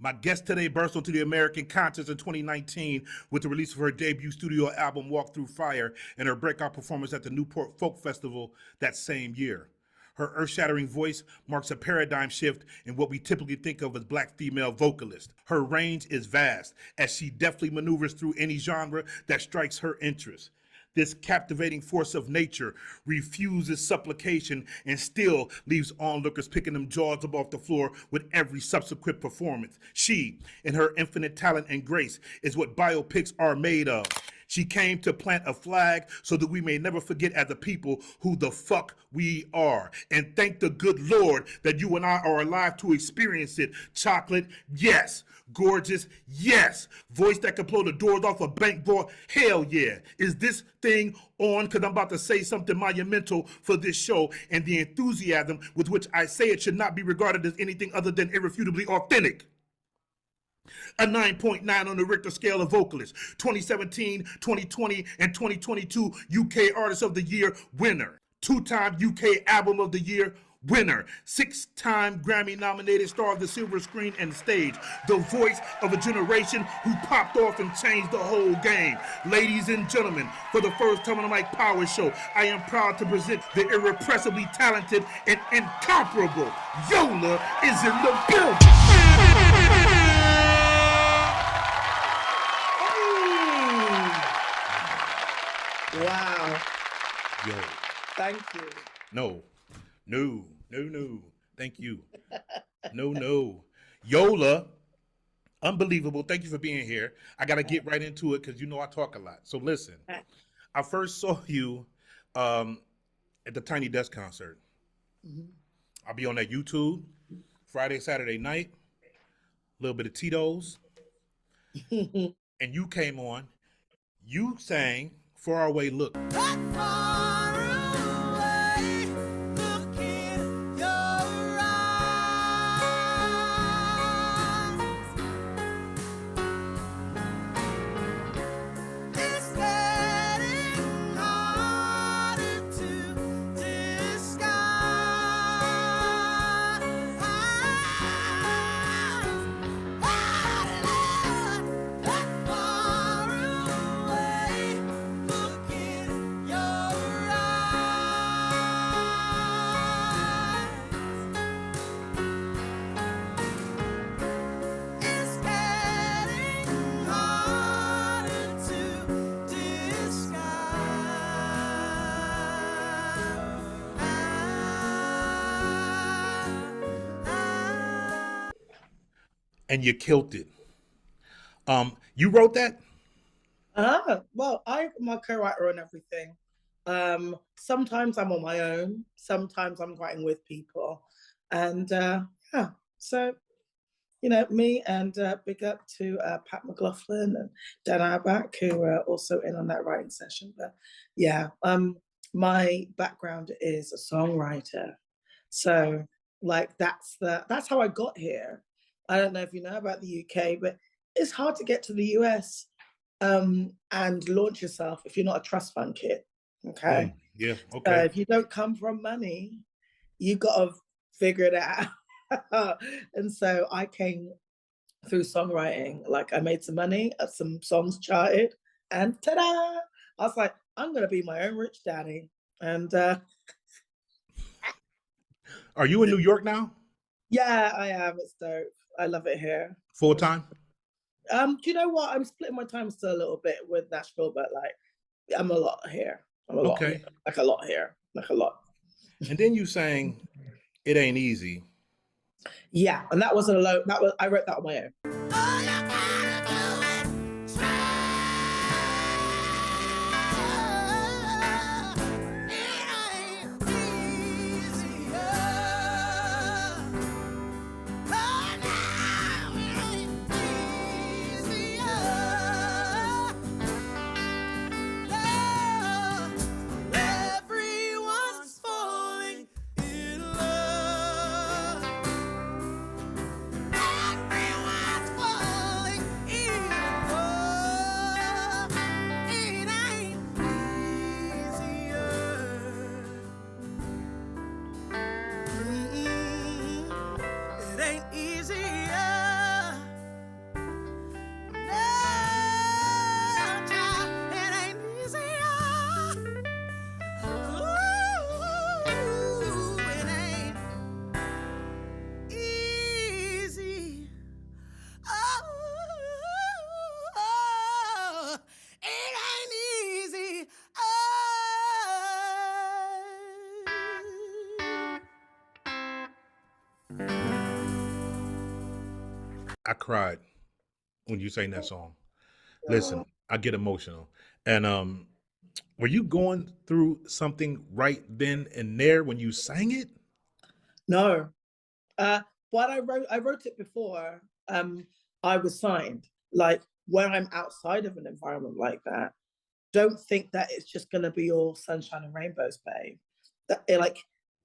My guest today burst onto the American conscience in 2019 with the release of her debut studio album, Walk Through Fire, and her breakout performance at the Newport Folk Festival that same year. Her earth-shattering voice marks a paradigm shift in what we typically think of as black female vocalists. Her range is vast, as she deftly maneuvers through any genre that strikes her interest. This captivating force of nature refuses supplication and still leaves onlookers picking them jaws up off the floor with every subsequent performance. She, in her infinite talent and grace, is what biopics are made of. She came to plant a flag so that we may never forget as a people who the fuck we are. And thank the good Lord that you and I are alive to experience it. Chocolate, yes. Gorgeous, yes. Voice that can blow the doors off a bank vault, hell yeah. Is this thing on? Because I'm about to say something monumental for this show, and the enthusiasm with which I say it should not be regarded as anything other than irrefutably authentic. A 9.9 on the Richter scale of vocalists. 2017, 2020, and 2022 UK Artist of the Year winner. 2-time UK Album of the Year winner. 6-time Grammy nominated star of the silver screen and stage. The voice of a generation who popped off and changed the whole game. Ladies and gentlemen, for the first time on the Mike Power Show, I am proud to present the irrepressibly talented and incomparable Yola is in the building. Wow. Yo. Thank you. No. Thank you. No. Yola, unbelievable. Thank you for being here. I got to get right into it because you know I talk a lot. So listen, I first saw you at the Tiny Desk concert. Mm-hmm. I'll be on that YouTube Friday, Saturday night, a little bit of Tito's. And you came on, you sang Far Away Look. And you killed it. You wrote that? Well, I'm a co-writer on everything. Sometimes I'm on my own. Sometimes I'm writing with people. And so, me and big up to Pat McLaughlin and Dan Auerbach, who are also in on that writing session. But yeah, my background is a songwriter. So like that's how I got here. I don't know if you know about the UK, but it's hard to get to the US and launch yourself if you're not a trust fund kid, okay? Yeah, okay. If you don't come from money, you got to figure it out. And so I came through songwriting. Like I made some money, some songs charted, and ta-da! I was like, I'm going to be my own rich daddy. And are you in New York now? Yeah, I am. It's dope. I love it here. Full time? Do you know what? I'm splitting my time still a little bit with Nashville, but like I'm a lot here. I'm a lot here. Like a lot here. Like a lot. And then you sang It Ain't Easy. Yeah, and that wasn't alone. I wrote that on my own. I cried when you sang that song. Listen, I get emotional. And were you going through something right then and there when you sang it? No. But I wrote it before I was signed. Like when I'm outside of an environment like that, don't think that it's just going to be all sunshine and rainbows, babe. Like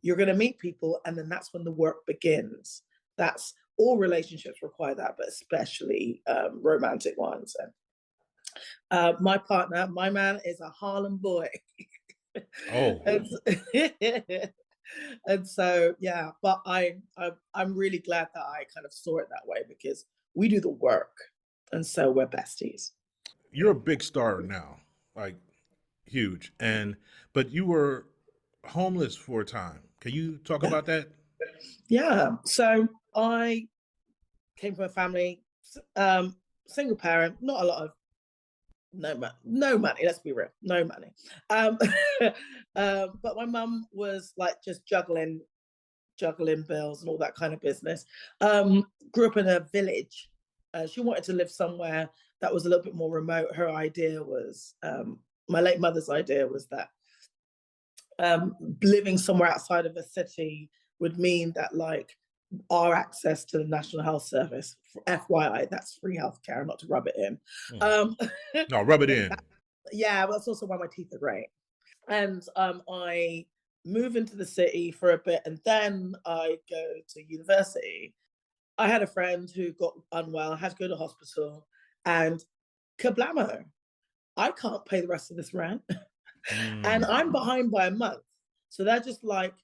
you're going to meet people, and then that's when the work begins. That's all relationships require that, but especially romantic ones. And my partner, my man, is a Harlem boy. Oh, and, and so yeah, but I'm really glad that I kind of saw it that way because we do the work, and so we're besties. you're a big star now, like huge. But you were homeless for a time. Can you talk Yeah, about that? yeah. So I came from a family, um, single parent, not a lot of no money. Let's be real, no money. Um, but my mum was like just juggling bills and all that kind of business. Grew up in a village. She wanted to live somewhere that was a little bit more remote. Her idea was, my late mother's idea was that living somewhere outside of a city would mean that like our access to the National Health Service, FYI, that's free healthcare, not to rub it in. Hmm. Um, No, rub it in. yeah, but that's also why my teeth are great. And I move into the city for a bit, and then I go to university. I had a friend who got unwell, had to go to hospital, and kablamo, I can't pay the rest of this rent, and Mm. I'm behind by a month. So they're just like,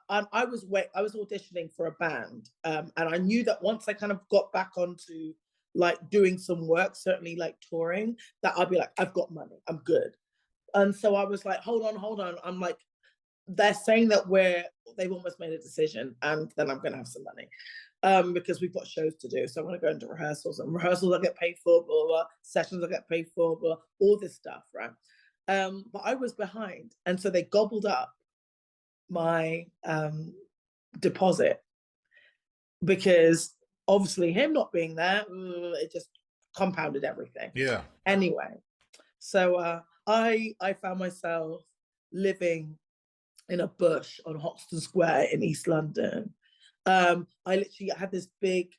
I was auditioning for a band, and I knew that once I kind of got back onto like doing some work, certainly like touring, that I'd be like, I've got money, I'm good. And so I was like, hold on. I'm like, they're saying that they've almost made a decision, and then I'm gonna have some money. Because we've got shows to do. So I'm gonna go into rehearsals, and rehearsals I get paid for, blah, blah, sessions I get paid for, blah, all this stuff, right? But I was behind. And so they gobbled up my deposit because obviously him not being there, it just compounded everything. Yeah. Anyway, so I found myself living in a bush on Hoxton Square in East London. I literally had this big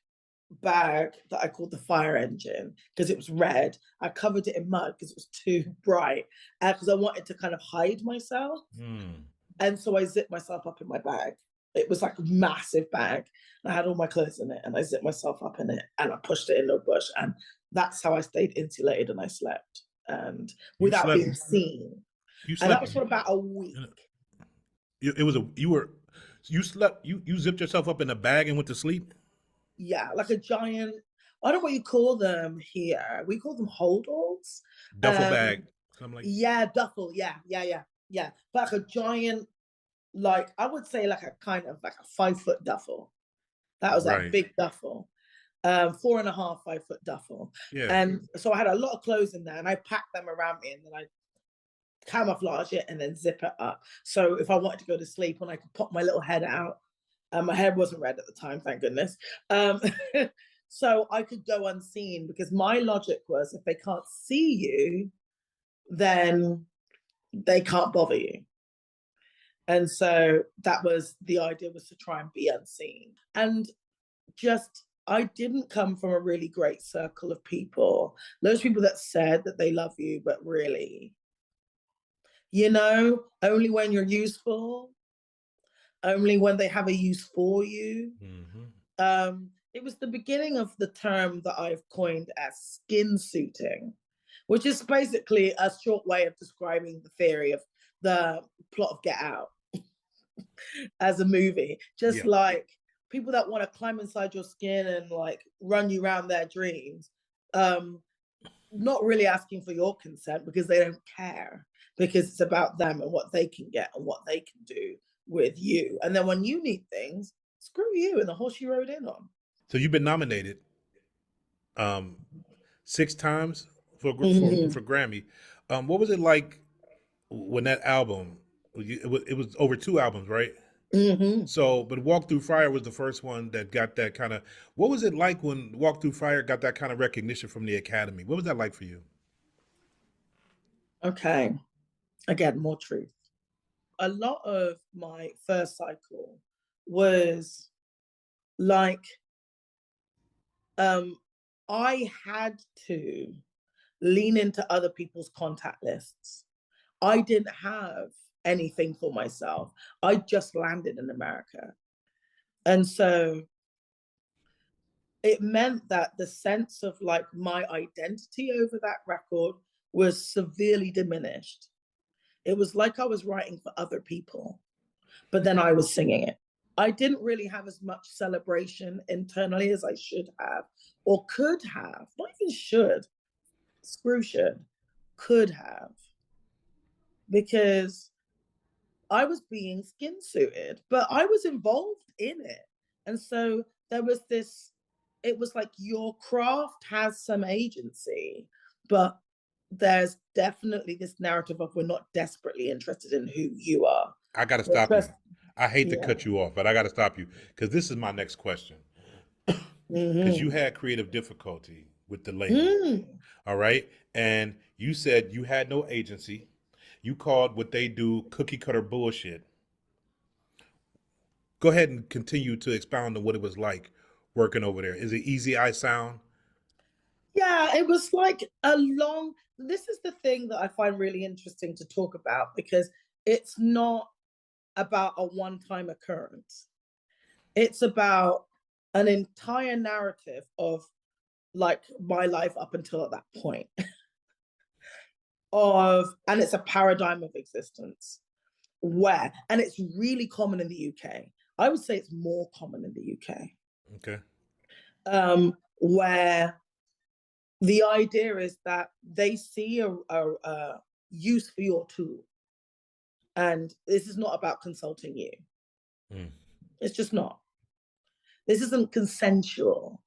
bag that I called the fire engine because it was red. I covered it in mud because it was too bright because I wanted to kind of hide myself. Mm. And so I zipped myself up in my bag. It was like a massive bag. I had all my clothes in it, and I zipped myself up in it, and I pushed it in the bush. And that's how I stayed insulated and I slept, and You without slept. being seen. You And that slept. was for about a week. It was a. You were. You slept. You zipped yourself up in a bag and went to sleep. Yeah, like a giant. I don't know what you call them here. We call them holdalls. Duffel Um, bag. Something like. yeah, duffel. Yeah. But like a giant, like I would say, like a kind of like a 5 foot duffel. That was like Right. big duffel, 4.5, 5 foot duffel. Yeah. And so I had a lot of clothes in there, and I packed them around me, and then I camouflage it and then zip it up. So if I wanted to go to sleep, and I could pop my little head out, my hair wasn't red at the time, thank goodness. Um, so I could go unseen because my logic was if they can't see you, then they can't bother you. And so that was the idea, was to try and be unseen. And just I didn't come from a really great circle of people. Those people that said that they love you, but really, only when you're useful, only when they have a use for you. Mm-hmm. It was the beginning of the term that I've coined as skin suiting, which is basically a short way of describing the theory of the plot of Get Out as a movie. Just Yeah. like people that want to climb inside your skin and like run you around their dreams, not really asking for your consent because they don't care, because it's about them and what they can get and what they can do with you. And then when you need things, screw you and the horse you rode in on. So you've been nominated um 6 times Mhm. for Grammy. What was it like when that album? It was over 2 albums, right? Mm-hmm. So, but Walk Through Fire was the first one that got that kind of. What was it like when Walk Through Fire got that kind of recognition from the Academy? What was that like for you? Okay. Again, more truth. A lot of my first cycle was like, I had to lean into other people's contact lists. I didn't have anything for myself. I just landed in America. And so it meant that the sense of like my identity over that record was severely diminished. It was like I was writing for other people, but then I was singing it. I didn't really have as much celebration internally as I should have or could have, not even should, screw should, could have, because I was being skin suited, but I was involved in it. And so there was this, it was like your craft has some agency, but there's definitely this narrative of we're not desperately interested in who you are. I got to We're stop you. just, I hate to yeah. cut you off, but I got to stop you because this is my next question. Because you had creative difficulty with the label, all right? And you said you had no agency. You called what they do cookie cutter bullshit. Go ahead and continue to expound on what it was like working over there. Is it Easy Eye Sound? Yeah, it was like a long, this is the thing that I find really interesting to talk about because it's not about a one-time occurrence. It's about an entire narrative of like my life up until that point of, and it's a paradigm of existence where, and it's really common in the UK. I would say it's more common in the UK. Okay. Where the idea is that they see a use for your tool. And this is not about consulting you. It's just not. This isn't consensual.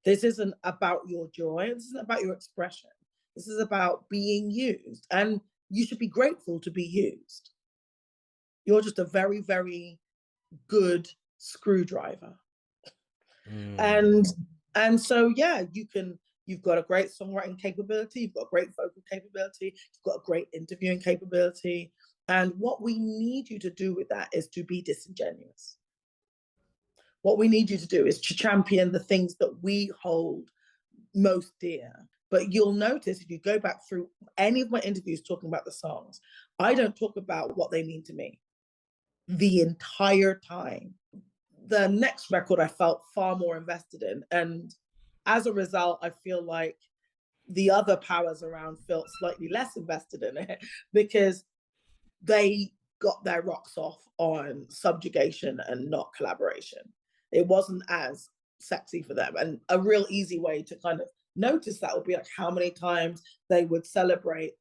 This isn't about your joy. This isn't about your expression. This is about being used. And you should be grateful to be used. You're just a very, very good screwdriver. And so, yeah, you've got a great songwriting capability, you've got great vocal capability, you've got a great interviewing capability. And what we need you to do with that is to be disingenuous. What we need you to do is to champion the things that we hold most dear. But you'll notice if you go back through any of my interviews talking about the songs, I don't talk about what they mean to me the entire time. The next record I felt far more invested in. And as a result, I feel like the other powers around felt slightly less invested in it because they got their rocks off on subjugation and not collaboration. It wasn't as sexy for them. And a real easy way to kind of notice that would be like how many times they would celebrate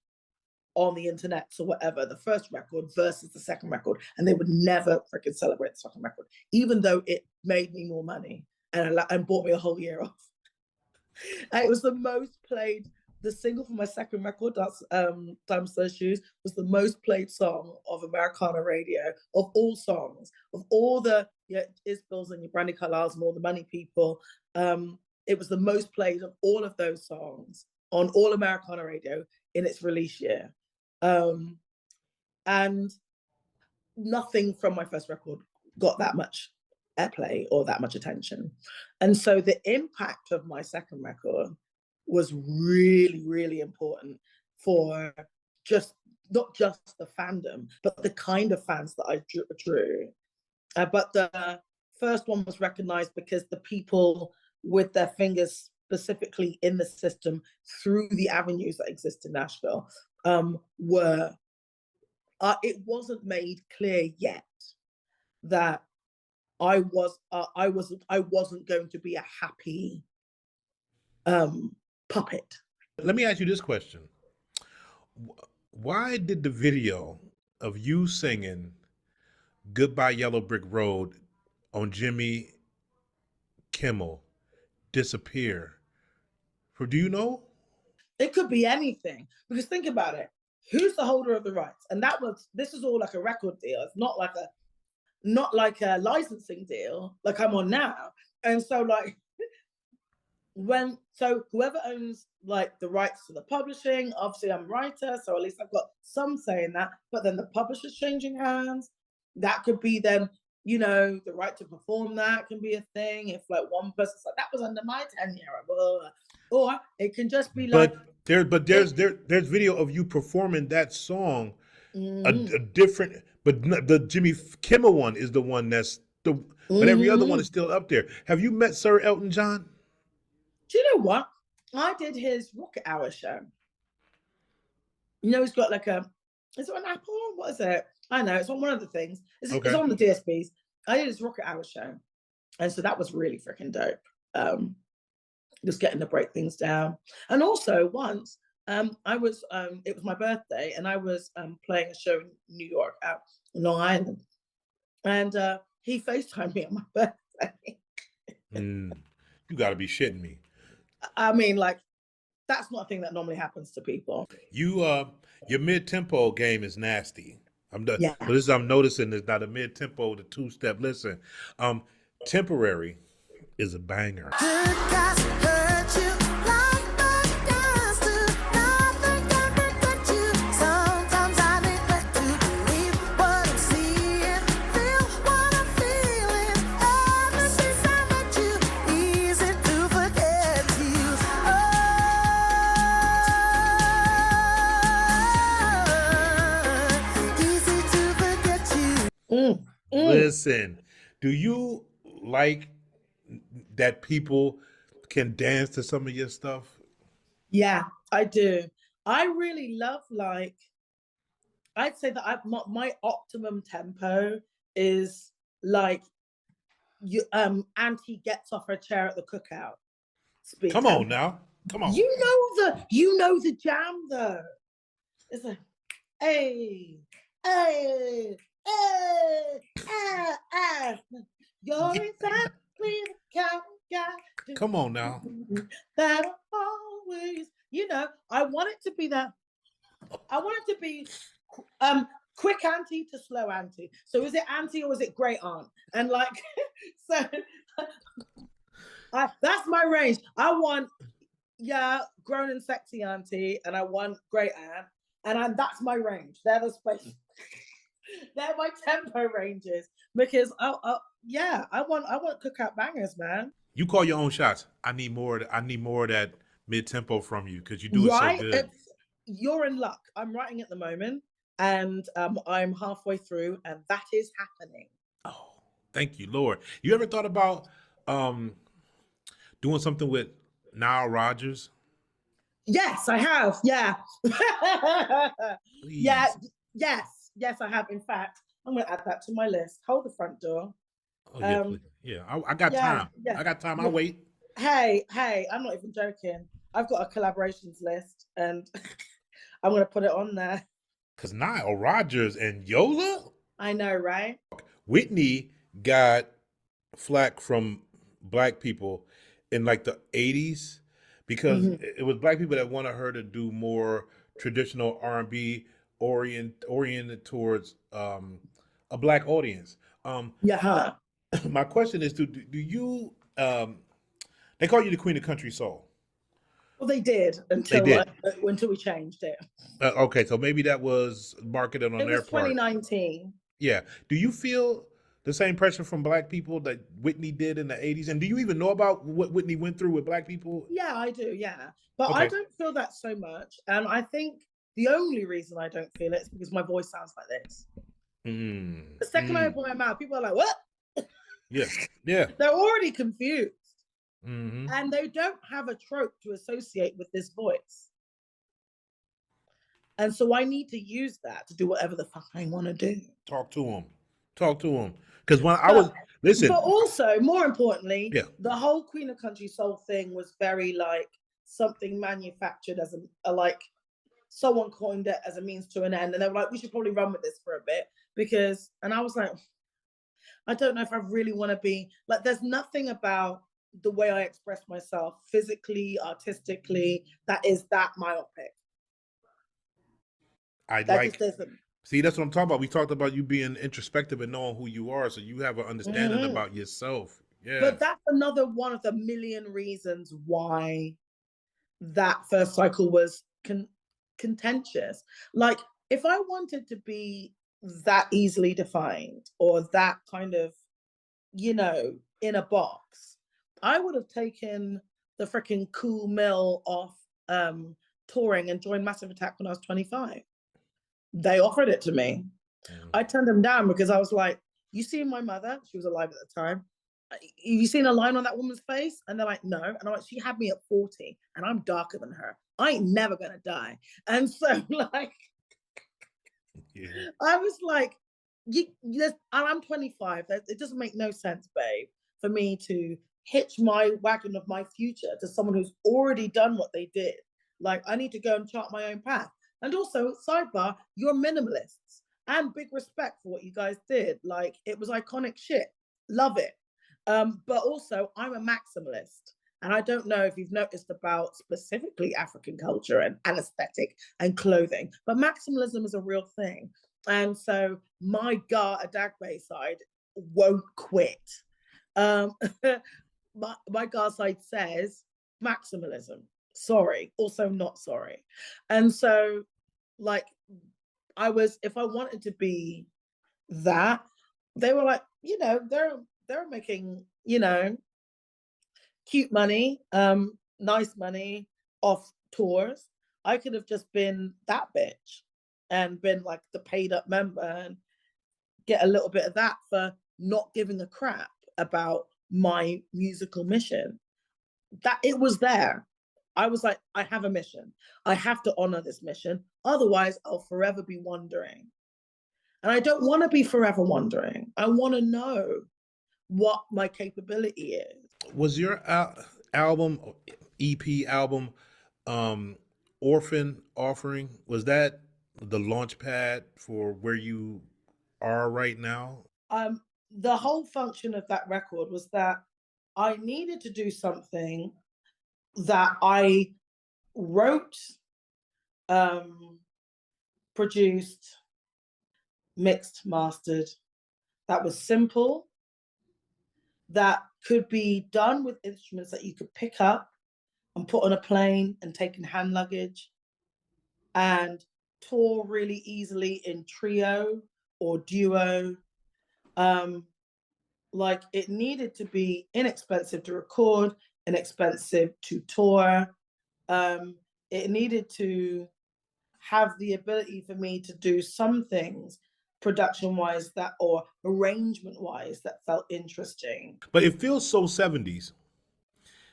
on the internet or whatever the first record versus the second record, and they would never freaking celebrate the second record, even though it made me more money and bought me a whole year off. And it was the most played. The single for my second record, that's Diamonds Those Shoes, was the most played song of Americana radio, of all songs, of all the Isbills and your Brandy Carlisles and all the Money People. It was the most played of all of those songs on all Americana radio in its release year. And nothing from my first record got that much airplay or that much attention. And so the impact of my second record was really, really important for just not just the fandom, but the kind of fans that I drew. But the first one was recognized because the people with their fingers specifically in the system through the avenues that exist in Nashville were, it wasn't made clear yet that I wasn't going to be a happy puppet. Let me ask you this question. Why did the video of you singing Goodbye Yellow Brick Road on Jimmy Kimmel disappear? Do you know? It could be anything, because think about it. Who's the holder of the rights? And this is all like a record deal. It's not like not like a licensing deal like I'm on now. And so like whoever owns like the rights to the publishing, obviously I'm a writer, so at least I've got some say in that. But then the publisher's changing hands. That could be then, you know, the right to perform that can be a thing. If like one person's like, that was under my tenure, blah, blah, blah. Or it can just be like, there's video of you performing that song, a different, but the Jimmy Kimmel one is the one that's the, but every other one is still up there. Have you met Sir Elton John? Do you know what? I did his Rocket Hour show. You know, he's got like is it an Apple? What is it? I know, it's on one of the things. It's on the DSPs. I did his Rocket Hour show. And so that was really freaking dope. Just getting to break things down. And also once, I was, it was my birthday and I was playing a show in New York out in Long Island. And he FaceTimed me on my birthday. You gotta be shitting me. I mean, like, that's not a thing that normally happens to people. Your mid-tempo game is nasty. Yeah. So this I'm noticing is not a mid-tempo, the two-step. Listen, Temporary is a banger. Listen, do you like that people can dance to some of your stuff? Yeah, I do. I really love, like, I'd say that my optimum tempo is like Auntie gets off her chair at the cookout. Come on now. Come on. You know the jam though. It's like, hey, hey, hey, you're exactly the kind of guy. Come on now. That always, you know, I want it to be that. I want it to be quick auntie to slow auntie. So is it auntie or is it great aunt? And like, so that's my range. I want, grown and sexy auntie, and I want great aunt, and that's my range. They're the space. They're my tempo ranges because I want cookout bangers, man. You call your own shots. I need more of that mid tempo from you because you do it so good. You're in luck. I'm writing at the moment, and I'm halfway through, and that is happening. Oh, thank you, Lord. You ever thought about doing something with Nile Rodgers? Yes, I have. Yeah. Yeah. Yes, I have. In fact, I'm going to add that to my list. Hold the front door. Oh, I got time. Yeah. I got time. I'll wait. Hey, I'm not even joking. I've got a collaborations list, and I'm going to put it on there. Because Nile Rodgers and Yola? I know, right? Whitney got flack from Black people in like the 80s because it was Black people that wanted her to do more traditional R&B oriented towards a Black audience. My question is, do you they call you the Queen of Country Soul? Well, they did until we changed it. Okay, so maybe that was marketed on their part. It was 2019. Yeah. Do you feel the same pressure from Black people that Whitney did in the 80s? And do you even know about what Whitney went through with Black people? Yeah, I do. Yeah. But okay. I don't feel that so much. And I think the only reason I don't feel it is because my voice sounds like this. The second I open my mouth, people are like, what? Yeah. They're already confused. And they don't have a trope to associate with this voice. And so I need to use that to do whatever the fuck I want to do. Talk to them. Because when I was, listen. But also, more importantly, the whole Queen of Country Soul thing was very like something manufactured as like someone coined it as a means to an end. And they were like, we should probably run with this for a bit and I was like, I don't know if I really want to be, like, there's nothing about the way I express myself physically, artistically, that is that myopic. See, that's what I'm talking about. We talked about you being introspective and knowing who you are, so you have an understanding Mhm. about yourself. Yeah. But that's another one of the million reasons why that first cycle was contentious. Like, if I wanted to be that easily defined or that kind of, in a box, I would have taken the freaking cool mill off touring and joined Massive Attack when I was 25. They offered it to me. I turned them down because I was like, you see my mother? She was alive at the time. You seen a line on that woman's face? And they're like, no. And I'm like, she had me at 40 and I'm darker than her. I ain't never gonna die. And so like, Yeah. I was like, I'm 25. It doesn't make no sense, babe, for me to hitch my wagon of my future to someone who's already done what they did. Like, I need to go and chart my own path. And also, sidebar, you're minimalists, and big respect for what you guys did. Like, it was iconic shit. Love it. But also, I'm a maximalist. And I don't know if you've noticed about specifically African culture and aesthetic and clothing, but maximalism is a real thing. And so my Adagbe side won't quit. Um, my side says maximalism. Sorry, also not sorry. And so, like, if I wanted to be that, they were like, they're making, cute money, nice money off tours. I could have just been that bitch and been like the paid up member and get a little bit of that for not giving a crap about my musical mission. That it was there. I was like, I have a mission. I have to honor this mission. Otherwise, I'll forever be wondering. And I don't want to be forever wondering. I want to know what my capability is. Was your album, EP album, um, Orphan Offering, was that the launch pad for where you are right now? The whole function of that record was that I needed to do something that I wrote, produced, mixed, mastered, that was simple, that could be done with instruments that you could pick up and put on a plane and take in hand luggage and tour really easily in trio or duo. Like, it needed to be inexpensive to record, inexpensive to tour. It needed to have the ability for me to do some things production wise or arrangement wise that felt interesting. But it feels so 70s.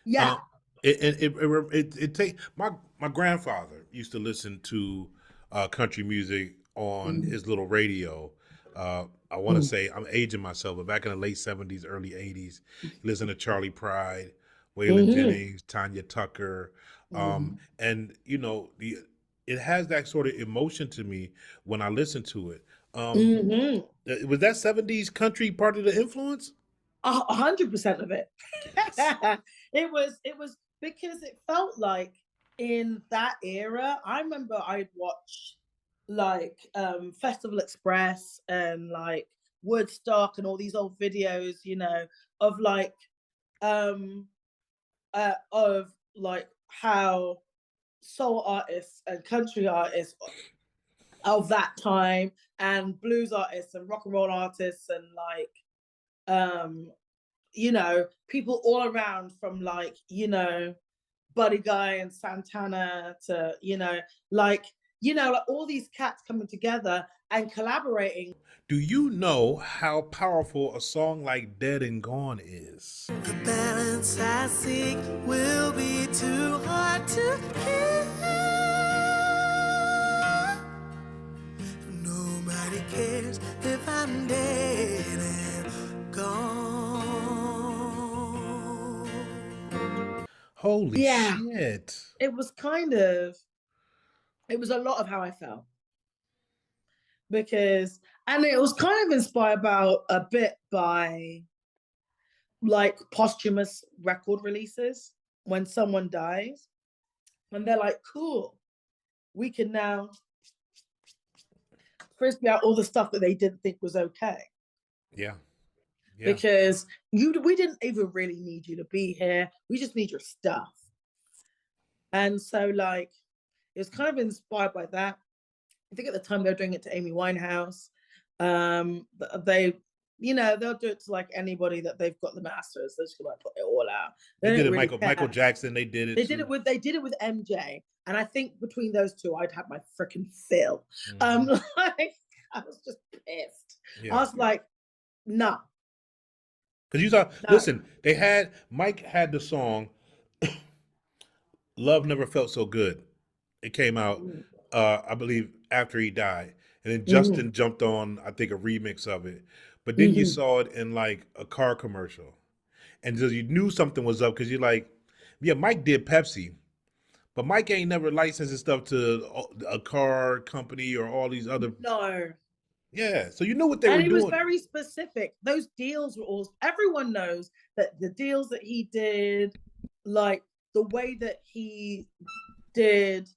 Yeah. Uh, it take my grandfather used to listen to country music on Mm. his little radio. I want to say I'm aging myself, but back in the late 70s, early 80s, he listened to Charlie Pride, Waylon Mm-hmm. Jennings, Tanya Tucker, Mm-hmm. and it has that sort of emotion to me when I listen to it. Mm-hmm. Was that 70s country part of the influence? 100% of it. Yes. It was because it felt like in that era. I remember I'd watch like Festival Express and like Woodstock and all these old videos, of like of like how soul artists and country artists of that time and blues artists and rock and roll artists and like people all around from like, Buddy Guy and Santana to, like all these cats coming together and collaborating. Do you know how powerful a song like Dead and Gone is? The balance I seek will be too hard to keep. Nobody cares if I'm dead and gone. Holy Yeah, shit. it was a lot of how I felt and it was kind of inspired about a bit by like posthumous record releases when someone dies and they're like, cool, we can now frisbee out all the stuff that they didn't think was okay. Yeah. Because we didn't even really need you to be here. We just need your stuff. And so, like, it was kind of inspired by that. I think at the time they were doing it to Amy Winehouse. They, they'll do it to like anybody that they've got the masters. They're just gonna like, put it all out. They did it. Really Michael Jackson. They did it. They did it with MJ, and I think between those two, I'd have my freaking fill. Like, I was just pissed. Yeah. I was like, nah. Because you thought, listen, Mike had the song "Love Never Felt So Good." It came out, I believe, after he died, and then Justin jumped on, I think, a remix of it. But then you saw it in like a car commercial, and so you knew something was up because you're like, yeah, Mike did Pepsi, but Mike ain't never licensed his stuff to a car company or all these other. No. Yeah, so you knew what they were doing. And he was very specific. Those deals were all, everyone knows that the deals that he did, like the way that he did,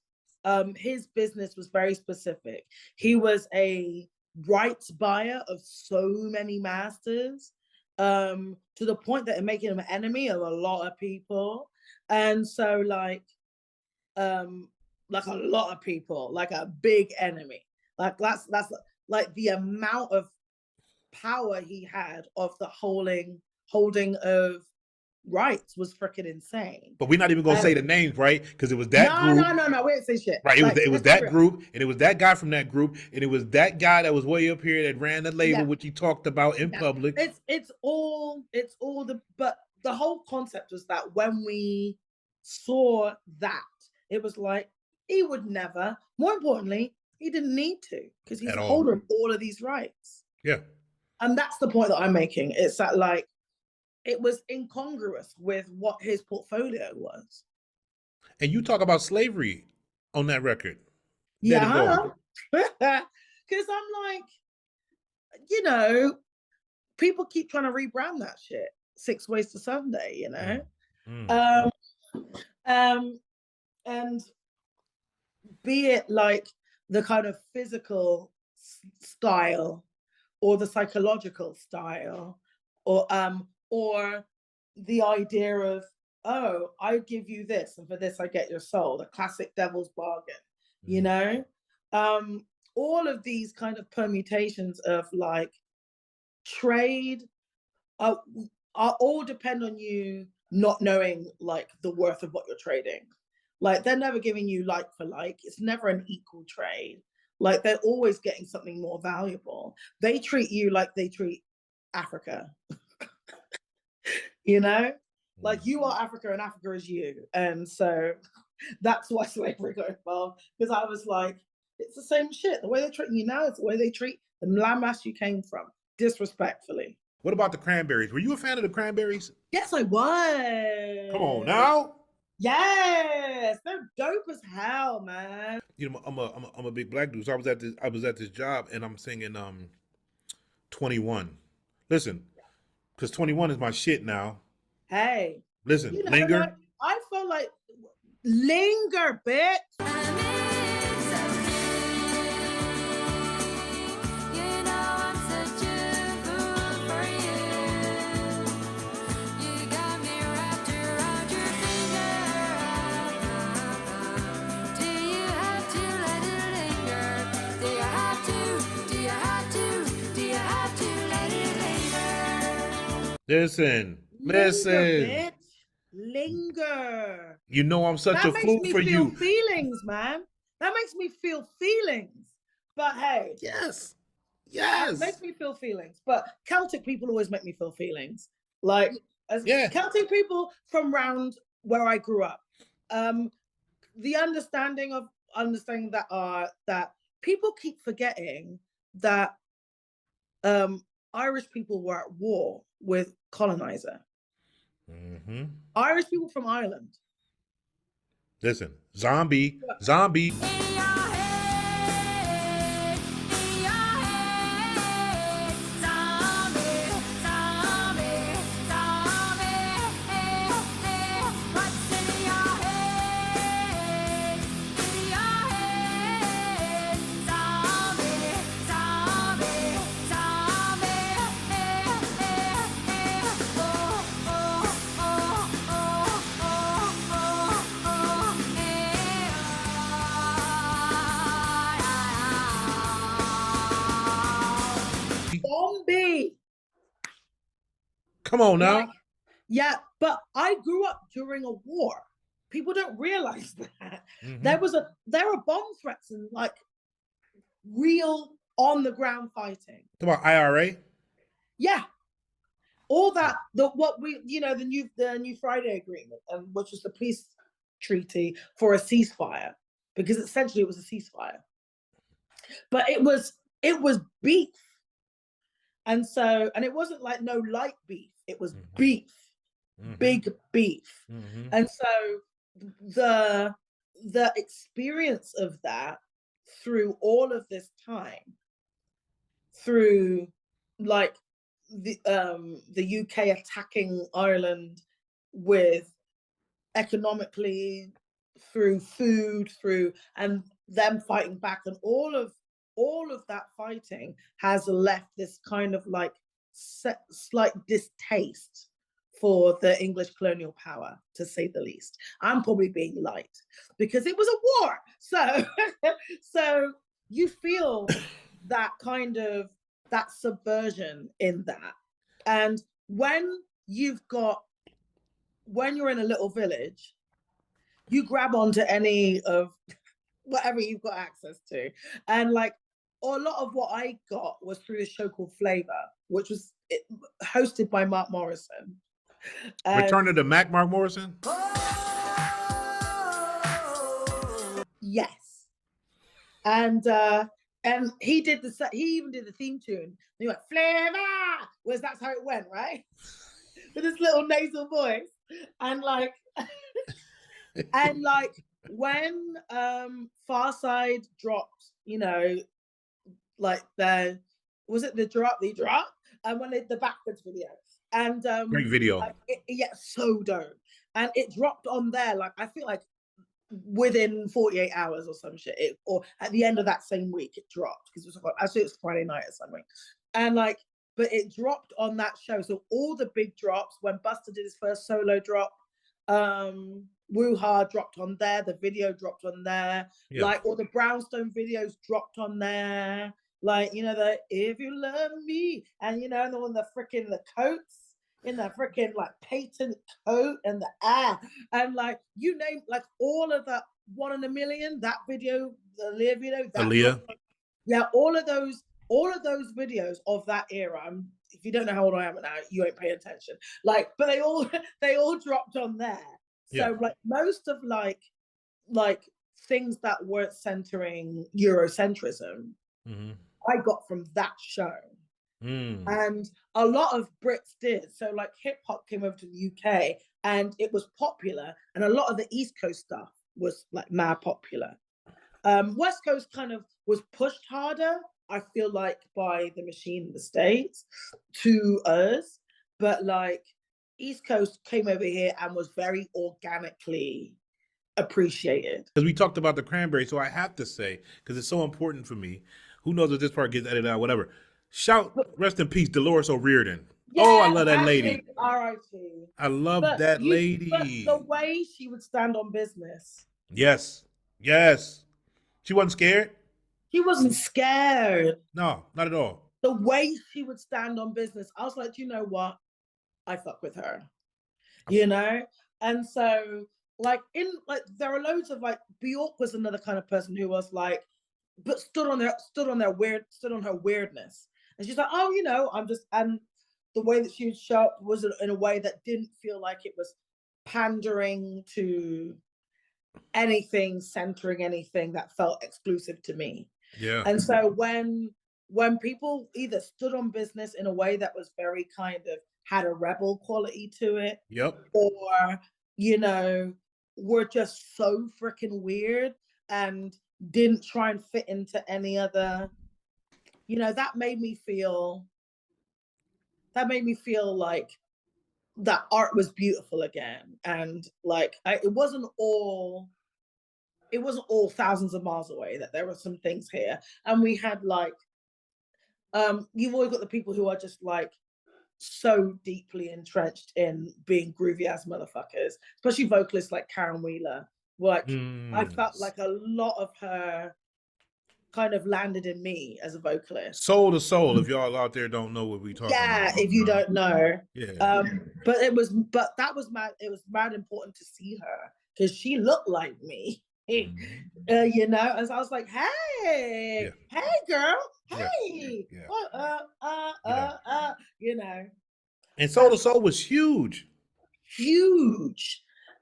his business was very specific. He was a rights buyer of so many masters, to the point that it making him an enemy of a lot of people. And so like a lot of people, like a big enemy. Like that's like the amount of power he had of the holding of rights was freaking insane. But we're not even gonna say the names, right? Because it was that group. No, we didn't say shit. Right, it was that group, and it was that guy from that group, and it was that guy that was way up here that ran the label, which he talked about in public. It's all but the whole concept was that when we saw that, it was like he would never. More importantly, he didn't need to, because he's the holder of all of these rights. Yeah. And that's the point that I'm making. It's that like it was incongruous with what his portfolio was. And you talk about slavery on that record. Yeah. Because I'm like, people keep trying to rebrand that shit. 6 Ways to Sunday, and be it like the kind of physical style or the psychological style, or the idea of, oh, I give you this, and for this I get your soul, the classic devil's bargain, all of these kind of permutations of like trade are all depend on you not knowing like the worth of what you're trading. Like they're never giving you like for like. It's never an equal trade. Like they're always getting something more valuable. They treat you like they treat Africa. Like you are Africa and Africa is you. And so that's why slavery got involved, because I was like, it's the same shit. The way they're treating you now is the way they treat the landmass you came from, disrespectfully. What about the Cranberries? Were you a fan of the Cranberries? Yes, I was. Come on now. Yes, they're dope as hell, man. I'm a big black dude, so I was at this job and I'm singing 21. Listen, because 21 is my shit now. Hey. Listen, Linger. Like, I felt like Linger, bitch. Listen. Bitch. Linger. You know I'm such a fool for you. That makes me feel feelings, man. That makes me feel feelings. But hey. Yes. It makes me feel feelings. But Celtic people always make me feel feelings. Like, Celtic people from round where I grew up. The understanding that people keep forgetting that Irish people were at war with colonizer. Mm-hmm. Irish people from Ireland. Listen, zombie. Come on now. Like, yeah, but I grew up during a war. People don't realize that. There are bomb threats and like real on the ground fighting. Talk about IRA. Yeah. All that, the new Friday Agreement, which was the peace treaty for a ceasefire, because essentially it was a ceasefire. But it was beef. And it wasn't like no light beef, it was beef. Big beef. And so the experience of that through all of this time, through like the UK attacking Ireland with economically, through food, and them fighting back, and all of that fighting has left this kind of like slight distaste for the English colonial power, to say the least. I'm probably being light because it was a war. So you feel that kind of that subversion in that. And when you're in a little village, you grab onto any of whatever you've got access to. And like a lot of what I got was through this show called Flavor, which was hosted by Mark Morrison. Return of the Mac, Mark Morrison? Yes. And he even did the theme tune. He went, Flavor! Whereas that's how it went, right? With his little nasal voice. And like, when Farside dropped, like was it the drop? And when the backwards video. And great video. So dope. And it dropped on there, like I feel like within 48 hours or some shit, or at the end of that same week it dropped, because it was Friday night or something. And like, but it dropped on that show. So all the big drops, when Buster did his first solo drop, Woo-Ha dropped on there, the video dropped on there, like all the Brownstone videos dropped on there, like, the If You Love Me, and and the one, the coats in the freaking like patent coat, and and like you name, like all of that, 1 in a Million, that video, the Aaliyah video, Aaliyah. All of those videos of that era. If you don't know how old I am now, you ain't paying attention. Like, but they all dropped on there. So like most of like things that weren't centering Eurocentrism, I got from that show. And a lot of Brits did. So like hip hop came over to the UK and it was popular, and a lot of the East Coast stuff was like mad popular. West Coast kind of was pushed harder, I feel like, by the machine in the States to us, but like East Coast came over here and was very organically appreciated. Because we talked about the Cranberries, so I have to say, because it's so important for me, who knows if this part gets edited out, whatever. Rest in peace, Dolores O'Riordan. I love that lady. R.I.P. I love that lady. But the way she would stand on business. Yes. She wasn't scared? She wasn't scared. No, not at all. The way she would stand on business, I was like, you know what? I fuck with her. And so like there are loads of like, Bjork was another kind of person who was like, but stood on her weirdness. And she's like, I'm just, and the way that she would show up was in a way that didn't feel like it was pandering to anything, centering anything that felt exclusive to me. Yeah. And so when people either stood on business in a way that was very kind of had a rebel quality to it, or were just so freaking weird and didn't try and fit into any other, that made me feel like that art was beautiful again. And like it wasn't all thousands of miles away, that there were some things here. And we had like you've always got the people who are just like so deeply entrenched in being groovy ass motherfuckers, especially vocalists like Karen Wheeler. Like I felt like a lot of her kind of landed in me as a vocalist. Soul to Soul, if y'all out there don't know what we talking about. Yeah, if you don't know. Yeah. But that was mad. It was mad important to see her because she looked like me. You know, and so I was like, hey, hey girl, hey, you know. And Soul to Soul was huge.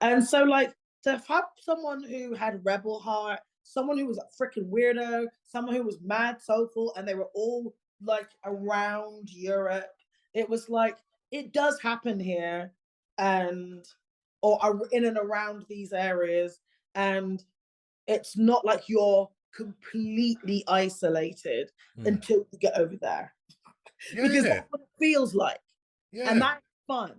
And so like to have someone who had rebel heart, someone who was a freaking weirdo, someone who was mad soulful, and they were all like around Europe. It was like, it does happen here or in and around these areas. And it's not like you're completely isolated until you get over there. Because that's what it feels like. And that's fun.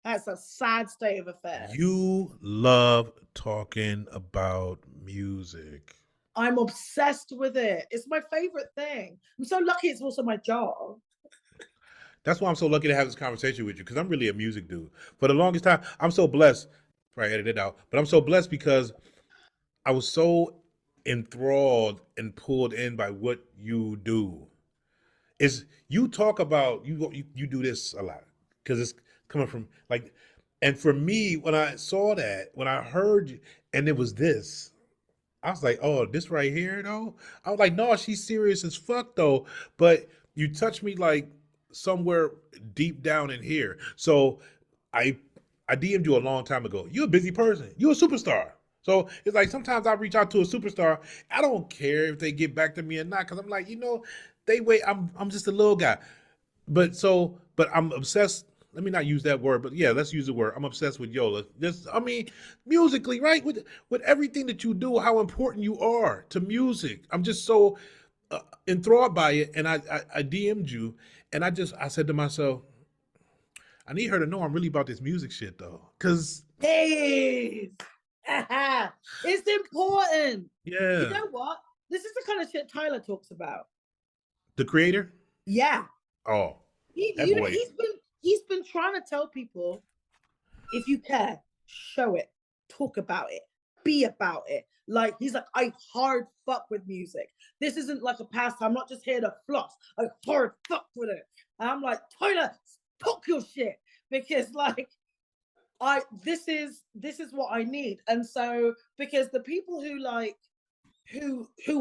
That's a sad state of affairs. You love talking about music. I'm obsessed with it. It's my favorite thing. I'm so lucky it's also my job. That's why I'm so lucky to have this conversation with you, because I'm really a music dude. For the longest time, I'm so blessed. Probably edit it out, but I'm so blessed because I was so enthralled and pulled in by what you do. Is you talk about you do this a lot because it's coming from like, and for me, when I saw that, when I heard you, and it was this, I was like, oh, this right here though. I was like, no, she's serious as fuck though. But you touched me like somewhere deep down in here. So I DM'd you a long time ago. You're a busy person. You're a superstar. So it's like sometimes I reach out to a superstar. I don't care if they get back to me or not, because I'm like, they wait. I'm just a little guy. But I'm obsessed. Let me not use that word, but yeah, let's use the word. I'm obsessed with Yola. Musically, right? With everything that you do, how important you are to music. I'm just so enthralled by it. And I DM'd you, and I said to myself, I need her to know I'm really about this music shit though. Cause it's important. Yeah. You know what? This is the kind of shit Tyler talks about. The creator? Yeah. Oh. He's been trying to tell people, if you care, show it, talk about it, be about it. Like, he's like, I hard fuck with music. This isn't like a pastime. I'm not just here to floss. I hard fuck with it. And I'm like, Tyler, talk your shit, because like this is what I need. And so because the people who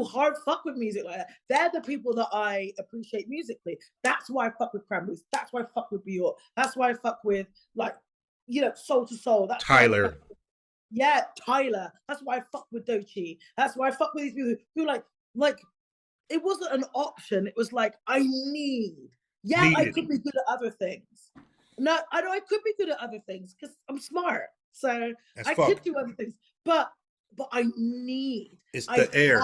hard fuck with music like that, they're the people that I appreciate musically. That's why I fuck with Cranberries. That's why I fuck with Bjork. That's why I fuck with Soul to Soul. That's Tyler. Tyler. That's why I fuck with Doechii. That's why I fuck with these people who like it wasn't an option. It was like, I need. Yeah, I could be good at other things. No, I know I could be good at other things because I'm smart. So I could do other things. But I need. It's the air.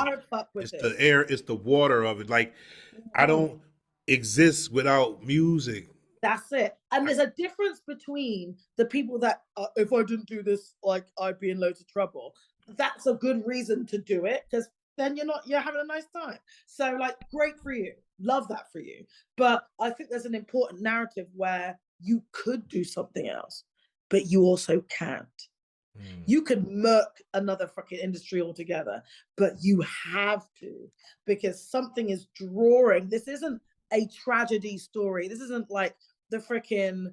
It's the air. It's the water of it. Like, I don't exist without music. That's it. And there's a difference between the people that, if I didn't do this, like, I'd be in loads of trouble. That's a good reason to do it, because then you're having a nice time. So like, great for you. Love that for you. But I think there's an important narrative where you could do something else, but you also can't. You could murk another fucking industry altogether, but you have to, because something is drawing. This isn't a tragedy story. This isn't like the freaking,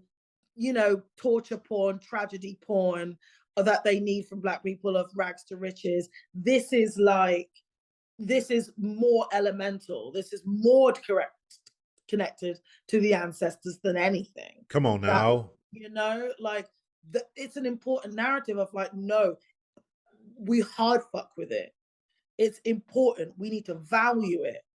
torture porn, tragedy porn that they need from Black people of rags to riches. This is more elemental. This is more connected to the ancestors than anything. Come on now. It's an important narrative of like, no, we hard fuck with it. It's important. We need to value it.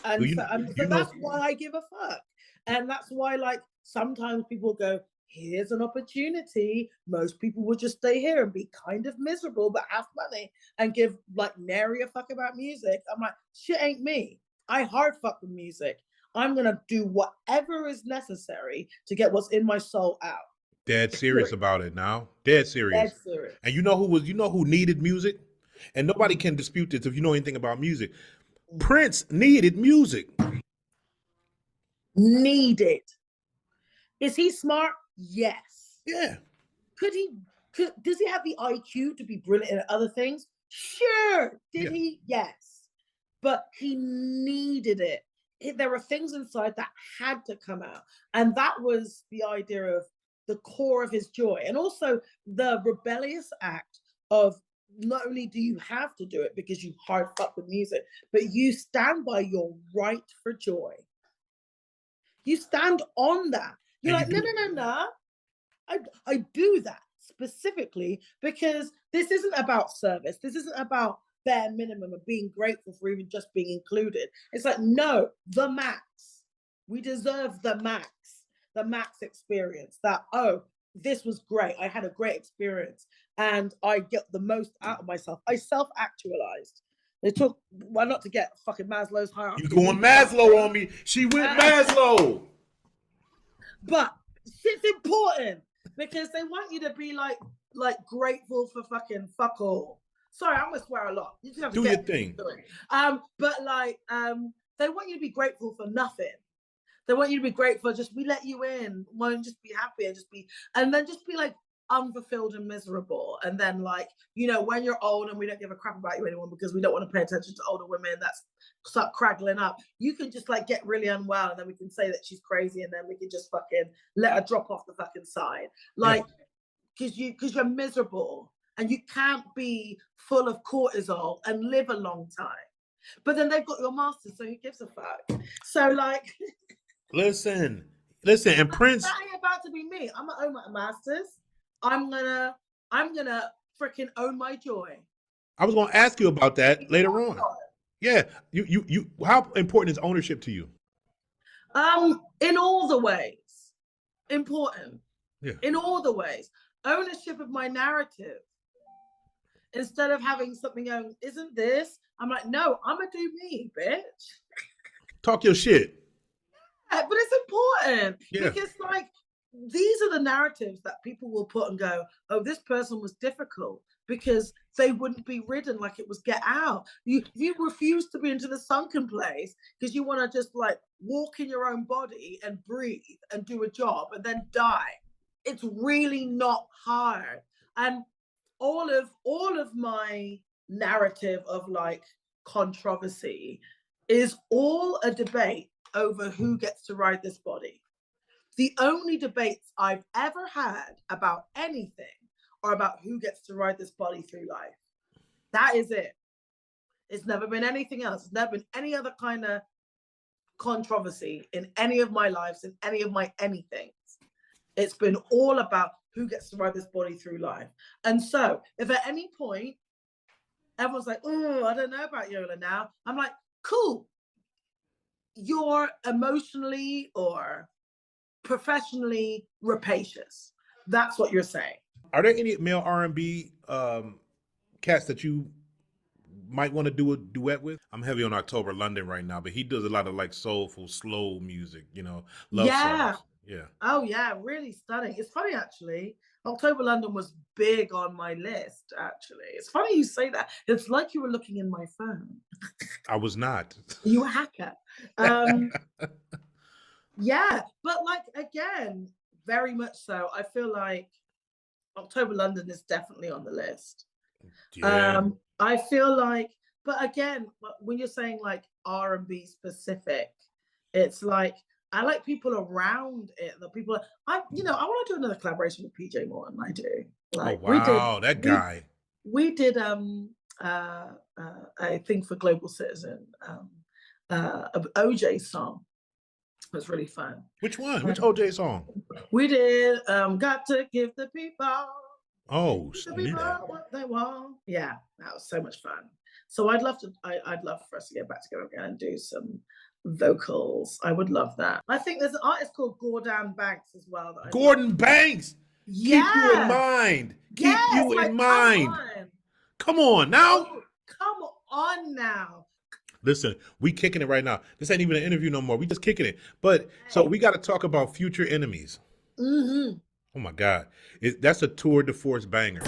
And so that's why I give a fuck. And that's why, like, sometimes people go, here's an opportunity. Most people would just stay here and be kind of miserable, but have money and give like nary a fuck about music. I'm like, shit ain't me. I hard fuck with music. I'm going to do whatever is necessary to get what's in my soul out. Dead serious about it now. Dead serious. And you know who needed music? And nobody can dispute this if you know anything about music. Prince needed music. Needed. Is he smart? Yes. Yeah. Does he have the IQ to be brilliant at other things? Sure. Did he? Yes. but he needed it. There were things inside that had to come out. And that was the idea of the core of his joy. And also the rebellious act of not only do you have to do it because you hard fuck with music, but you stand by your right for joy. You stand on that. You're like, no. I do that specifically because this isn't about service. This isn't about bare minimum of being grateful for even just being included. It's like, no, the max. We deserve the max experience. That, oh, this was great. I had a great experience and I get the most out of myself. I self-actualized. They took, well, not to get fucking Maslow's hierarchy. You going Maslow on me. She went Maslow. But shit's important because they want you to be like grateful for fucking fuck all. Sorry, I'm gonna swear a lot. You just have to do your thing. But like, they want you to be grateful for nothing. They want you to be grateful. Just we let you in. Won't just be happy and then just be like unfulfilled and miserable. And then like, you know, when you're old and we don't give a crap about you anymore because we don't want to pay attention to older women that's start craggling up, you can just like get really unwell and then we can say that she's crazy and then we can just fucking let her drop off the fucking side. Like, because you're miserable and you can't be full of cortisol and live a long time. But then they've got your masters, so who gives a fuck? So like Listen, and Prince. That ain't about to be me. I'm gonna own my masters. I'm gonna freaking own my joy. I was gonna ask you about that later on. Yeah, you. How important is ownership to you? In all the ways, important. Yeah. In all the ways, ownership of my narrative. Instead of having something going, isn't this? I'm like, no, I'm gonna do me, bitch. Talk your shit. Yeah, but it's important because like these are the narratives that people will put and go, oh, this person was difficult because they wouldn't be ridden like it was Get Out. You refuse to be into the sunken place because you want to just like walk in your own body and breathe and do a job and then die. It's really not hard. And all of my narrative of like controversy is all a debate over who gets to ride this body. The only debates I've ever had about anything are about who gets to ride this body through life. That is it. It's never been anything else. It's never been any other kind of controversy in any of my lives, in any of my anythings. It's been all about who gets to ride this body through life. And so if at any point everyone's like, oh, I don't know about Yola now, I'm like, cool. You're emotionally or professionally rapacious. That's what you're saying. Are there any male R&B cats that you might want to do a duet with? I'm heavy on October London right now, but he does a lot of like soulful, slow music, you know, love songs. Yeah. Oh yeah, really stunning. It's funny actually. October London was big on my list, actually. It's funny you say that. It's like you were looking in my phone. I was not. You a hacker. Yeah, but like, again, very much so. I feel like October London is definitely on the list. Yeah. I feel like, but again, when you're saying like R&B specific, it's like, I like people around it. The people, I want to do another collaboration with PJ Morton. I do. Like, oh wow, that guy. We did I think for Global Citizen, OJ song. It was really fun. Which one? Which OJ song? We did Got to Give the People. Oh, the people what they want. Yeah, that was so much fun. So I'd love for us to get back together again and do some vocals. I would love that. I think there's an artist called Gordon Banks as well. Gordon Banks. Yeah. Keep you in mind. Keep you in mind. Come on now. Oh, come on now. Listen, we kicking it right now. This ain't even an interview no more. We just kicking it. But so we got to talk about Future Enemies. Mm-hmm. Oh my God, that's a tour de force banger.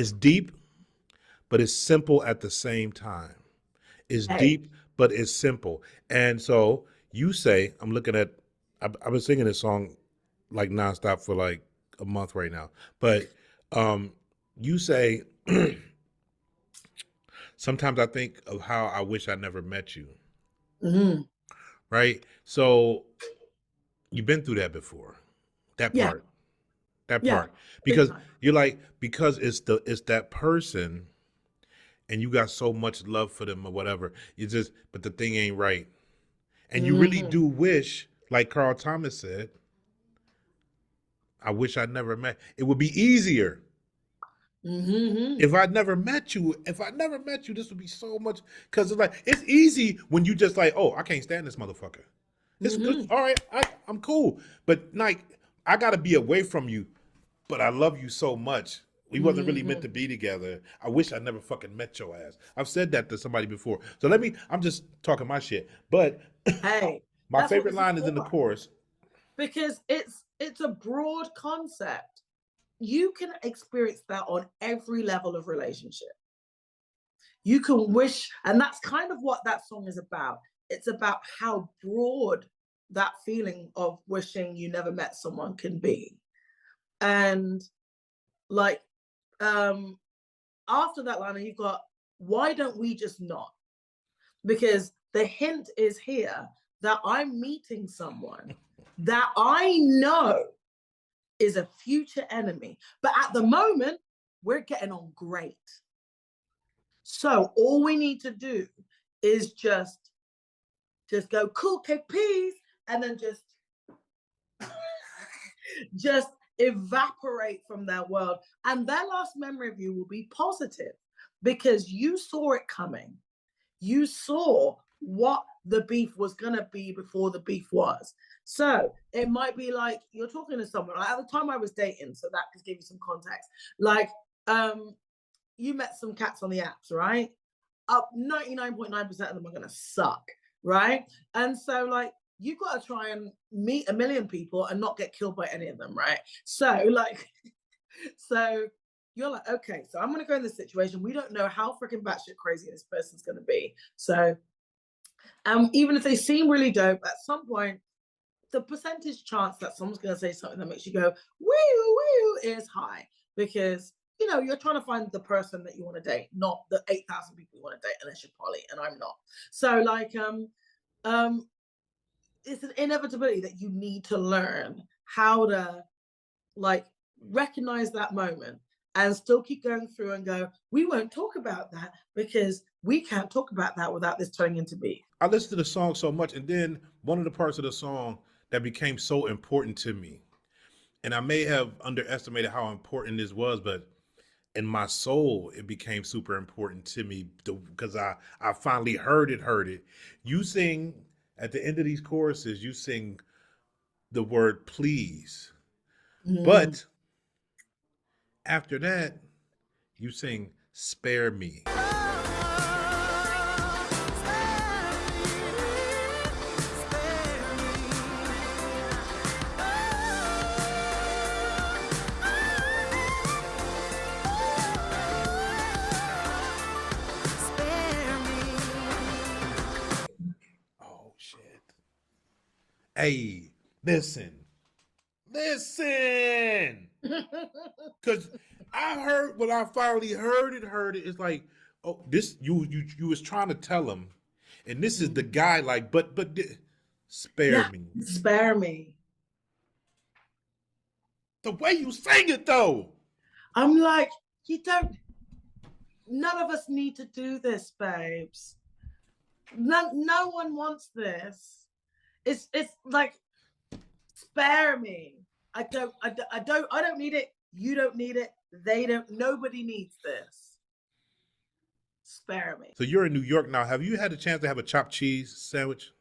It's deep, but it's simple at the same time. It's Hey. deep, but it's simple. And so you say, I'm looking at, I've been singing this song like nonstop for like a month right now. But you say, sometimes I think of how I wish I never met you. Mm-hmm. Right? So you've been through that before. That Yeah. part. That Yeah. part. Big Because time. you're like, because it's that person and you got so much love for them or whatever. You just, but the thing ain't right. And you really do wish, like Carl Thomas said, I wish I'd never met. It would be easier Mm-hmm. if I'd never met you. If I never met you, this would be so much. Because it's like, it's easy when you just like, oh, I can't stand this motherfucker. It's good. All right, I'm cool. But like, I got to be away from you. But I love you so much. We wasn't really meant to be together. I wish I never fucking met your ass. I've said that to somebody before. So I'm just talking my shit. But Hey, my that's what favorite this line is in the for. chorus. Because it's a broad concept. You can experience that on every level of relationship. You can wish, and that's kind of what that song is about. It's about how broad that feeling of wishing you never met someone can be. And like after that line, you've got, why don't we just not? Because the hint is here that I'm meeting someone that I know is a future enemy. But at the moment, we're getting on great. So all we need to do is just go, cool, okay, peace, and then just evaporate from their world. And their last memory of you will be positive because you saw it coming. You saw what the beef was going to be before the beef was. So it might be like you're talking to someone. Like at the time I was dating, so that just give you some context. Like you met some cats on the apps, right? Up 99.9% of them are going to suck, right? And so like you got to try and meet a million people and not get killed by any of them, right? So like, so you're like, okay, so I'm going to go in this situation. We don't know how freaking batshit crazy this person's going to be. So even if they seem really dope, at some point, the percentage chance that someone's going to say something that makes you go, woo, woo, is high. Because, you know, you're trying to find the person that you want to date, not the 8,000 people you want to date, unless you're Polly, and I'm not. So like, it's an inevitability that you need to learn how to like recognize that moment and still keep going through and go, we won't talk about that because we can't talk about that without this turning into beef. I listened to the song so much, and then one of the parts of the song that became so important to me, and I may have underestimated how important this was, but in my soul, it became super important to me because I finally heard it. You sing, at the end of these choruses, you sing the word please. But after that, you sing spare me. Oh, shit. Hey, listen. Because I heard, when I finally heard it, it's like, oh, this, you was trying to tell him, and this is the guy, like, but spare me. Spare me. The way you sing it, though. I'm like, none of us need to do this, babes. No one wants this. It's like, spare me. I don't need it. You don't need it. Nobody needs this. Spare me. So you're in New York now. Have you had a chance to have a chopped cheese sandwich?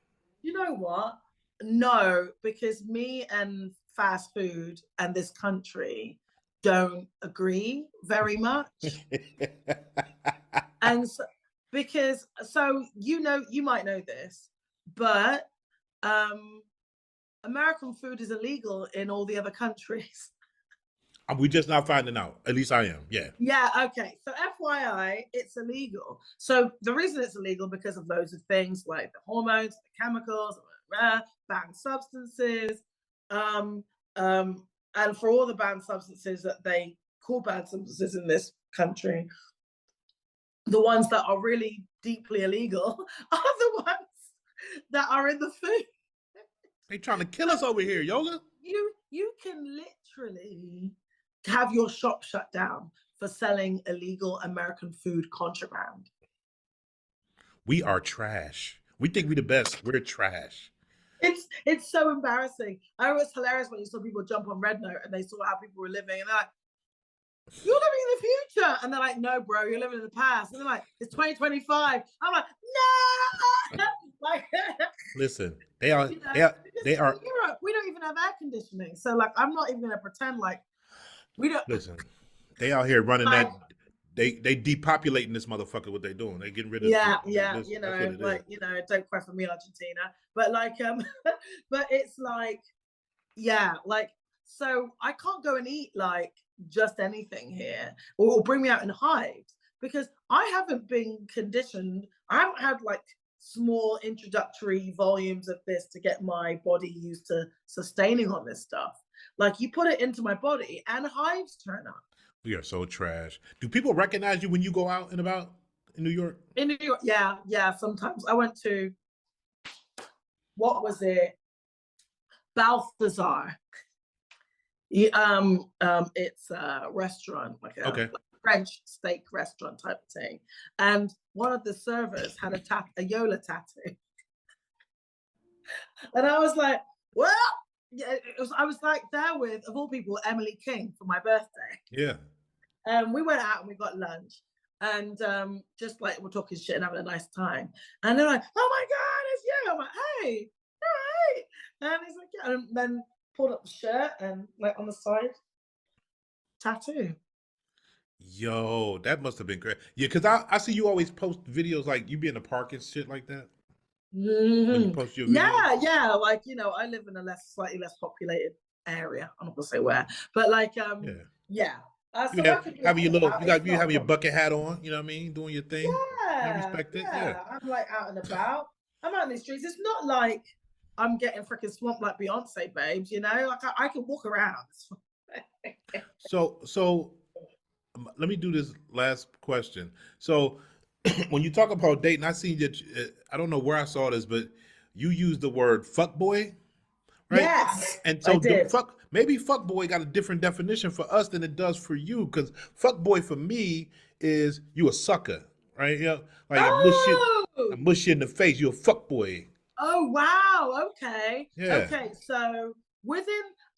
You know what? No, because me and fast food and this country don't agree very much. And so, you might know this, but American food is illegal in all the other countries. We just not finding out. At least I am. Yeah. Yeah, okay. So FYI, it's illegal. So the reason it's illegal because of loads of things like the hormones, the chemicals, banned substances, um, and for all the banned substances that they call banned substances in this country, the ones that are really deeply illegal are the ones that are in the food. They trying to kill us over here, Yola. You can literally have your shop shut down for selling illegal American food contraband. We are trash. We think we the best. We're trash. It's so embarrassing. I was hilarious when you saw people jump on Red Note and they saw how people were living, and they're like, "You're living in the future," and they're like, "No, bro, you're living in the past." And they're like, "It's 2025." I'm like, "No!" Like, listen, they are. you know, They are. Europe, we don't even have air conditioning, so like, I'm not even gonna pretend like we don't. Listen, they out here running like, that. They depopulating this motherfucker. What they doing? They getting rid of. Yeah, this, you that's know, what it like, is. you know, don't cry for me, Argentina. But like, but it's like, yeah, like, so I can't go and eat like just anything here, or bring me out in hives, because I haven't been conditioned. I haven't had like small introductory volumes of this to get my body used to sustaining on this stuff. Like, you put it into my body and hives turn up. We are so trash. Do people recognize you when you go out and about in New York? In New York, yeah, sometimes. I went to, what was it? Balthazar. It's a restaurant, like a French steak restaurant type of thing. And one of the servers had a Yola tattoo. And I was like, well, yeah, I was like there with, of all people, Emily King for my birthday. Yeah. We went out and we got lunch, and just like we're talking shit and having a nice time. And they're like, "Oh my God, it's you!" I'm like, "Hey, all right." And he's like, "Yeah," and then pulled up the shirt and like on the side, tattoo. Yo, that must have been great. Yeah, because I see you always post videos like you be in the park and shit like that. When you post your videos. Yeah, like, you know, I live in a slightly less populated area. I'm not gonna say where, but like, yeah. You having your bucket hat on, you know what I mean, doing your thing. I respect it. Yeah. I'm like out and about. I'm out in the streets. It's not like I'm getting freaking swamped like Beyonce, babes. You know, like I can walk around. So let me do this last question. So when you talk about dating, I seen that. I don't know where I saw this, but you used the word fuckboy. Right? Yes, and so I did. Maybe fuckboy got a different definition for us than it does for you, because fuckboy for me is you a sucker, right? You know, like I mush you in the face, you a fuckboy. Oh wow, okay. Yeah. Okay, so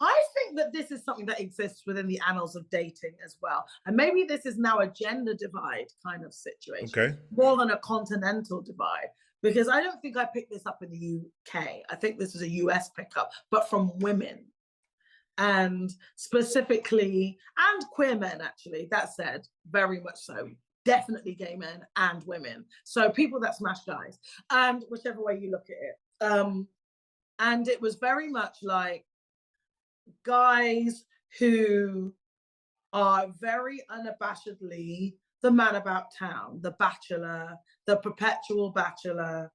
I think that this is something that exists within the annals of dating as well. And maybe this is now a gender divide kind of situation. Okay. More than a continental divide. Because I don't think I picked this up in the UK. I think this was a US pickup, but from women. And specifically, and queer men, actually, that said, very much so. Definitely gay men and women. So people that smash guys, and whichever way you look at it. And it was very much like guys who are very unabashedly the man about town, the bachelor, the perpetual bachelor,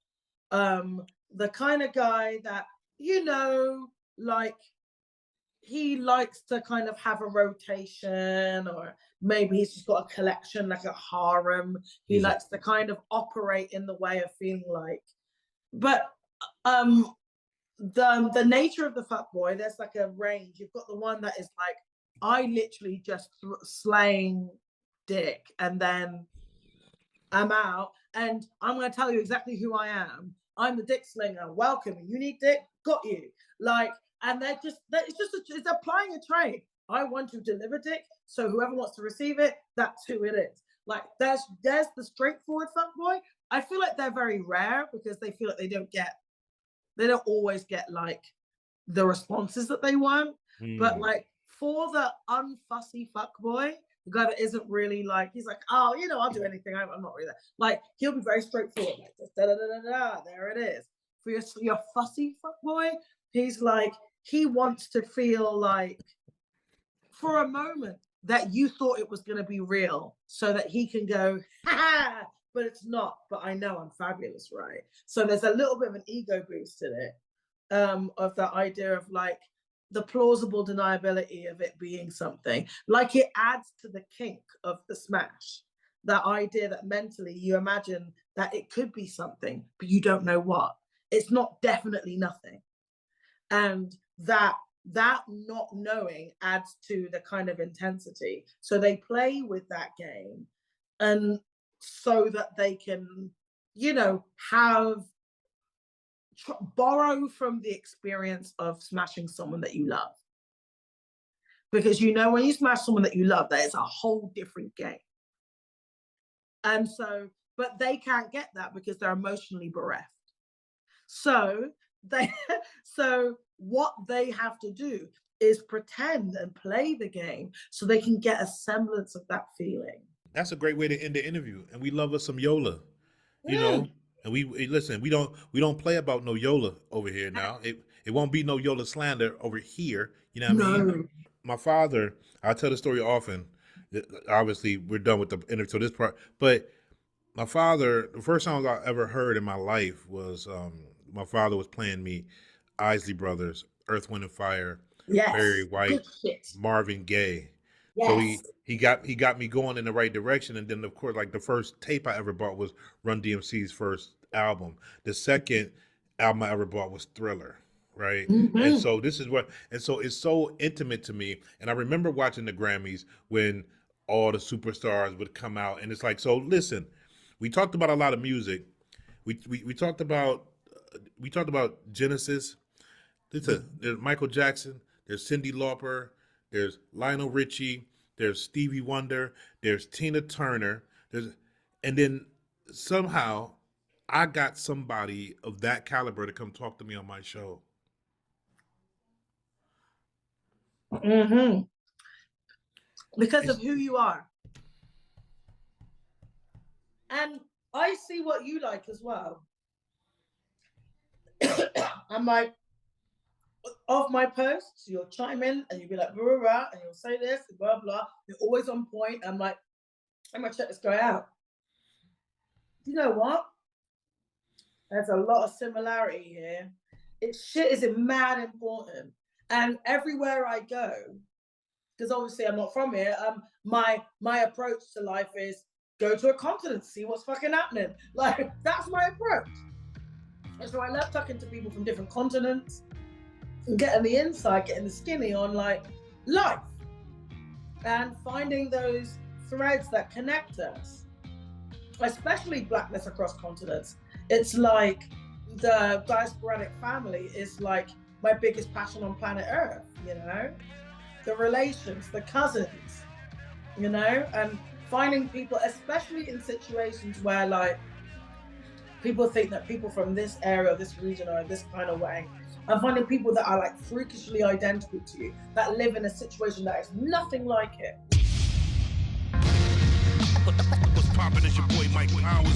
the kind of guy that, you know, like, he likes to kind of have a rotation, or maybe he's just got a collection, like a harem. He likes to kind of operate in the way of feeling like, but the nature of the fuckboy, there's like a range. You've got the one that is like, I literally just slaying dick and then I'm out, and I'm going to tell you exactly who I am. I'm the dick slinger. Welcome. You need dick? Got you. Like, and it's applying a trade. I want to deliver dick, so whoever wants to receive it, that's who it is. Like, there's the straightforward fuckboy. I feel like they're very rare because they feel like they don't always get like the responses that they want. But like, for the unfussy fuckboy, the guy that isn't really like, he's like, oh, you know, I'll do anything. I'm not really that. Like, he'll be very straightforward. Like, there it is. For your fussy fuckboy, he's like, he wants to feel like for a moment that you thought it was going to be real so that he can go, ha, but it's not, but I know I'm fabulous, right? So there's a little bit of an ego boost in it, of that idea of like the plausible deniability of it being something. Like it adds to the kink of the smash. That idea that mentally you imagine that it could be something, but you don't know what. It's not definitely nothing. And that not knowing adds to the kind of intensity. So they play with that game, and so that they can, you know, borrow from the experience of smashing someone that you love. Because you know, when you smash someone that you love, that is a whole different game. And so, but they can't get that because they're emotionally bereft. So what they have to do is pretend and play the game so they can get a semblance of that feeling. That's a great way to end the interview. And we love us some Yola, you know. And we listen. We don't play about no Yola over here now. It won't be no Yola slander over here. You know what I mean? My father, I tell the story often. Obviously, we're done with the interview, so this part. But my father, the first song I ever heard in my life was my father was playing me Isley Brothers, Earth, Wind and Fire, Barry White, Marvin Gaye. Yes. So he got me going in the right direction. And then of course, like the first tape I ever bought was Run DMC's first album. The second album I ever bought was Thriller. Right. Mm-hmm. And so it's so intimate to me. And I remember watching the Grammys when all the superstars would come out. And it's like, so listen, we talked about a lot of music. We talked about Genesis. There's Michael Jackson. There's Cyndi Lauper. There's Lionel Richie. There's Stevie Wonder. There's Tina Turner. And then somehow I got somebody of that caliber to come talk to me on my show. Mm-hmm. Because of who you are. And I see what you like as well. I'm like, of my posts, you'll chime in and you'll be like, blah, blah, and you'll say this, blah, blah. You're always on point. I'm like, I'm going to check this guy out. You know what? There's a lot of similarity here. Shit is mad important. And everywhere I go, because obviously I'm not from here, my approach to life is go to a continent, see what's fucking happening. Like, that's my approach. And so I love talking to people from different continents and getting the insight, getting the skinny on like life and finding those threads that connect us, especially Blackness across continents. It's like the diasporic family is like my biggest passion on planet Earth, you know? The relations, the cousins, you know? And finding people, especially in situations where like people think that people from this area, this region are this kind of way. I'm finding people that are like freakishly identical to you, that live in a situation that is nothing like it. What's poppin', is your boy Mike Powers.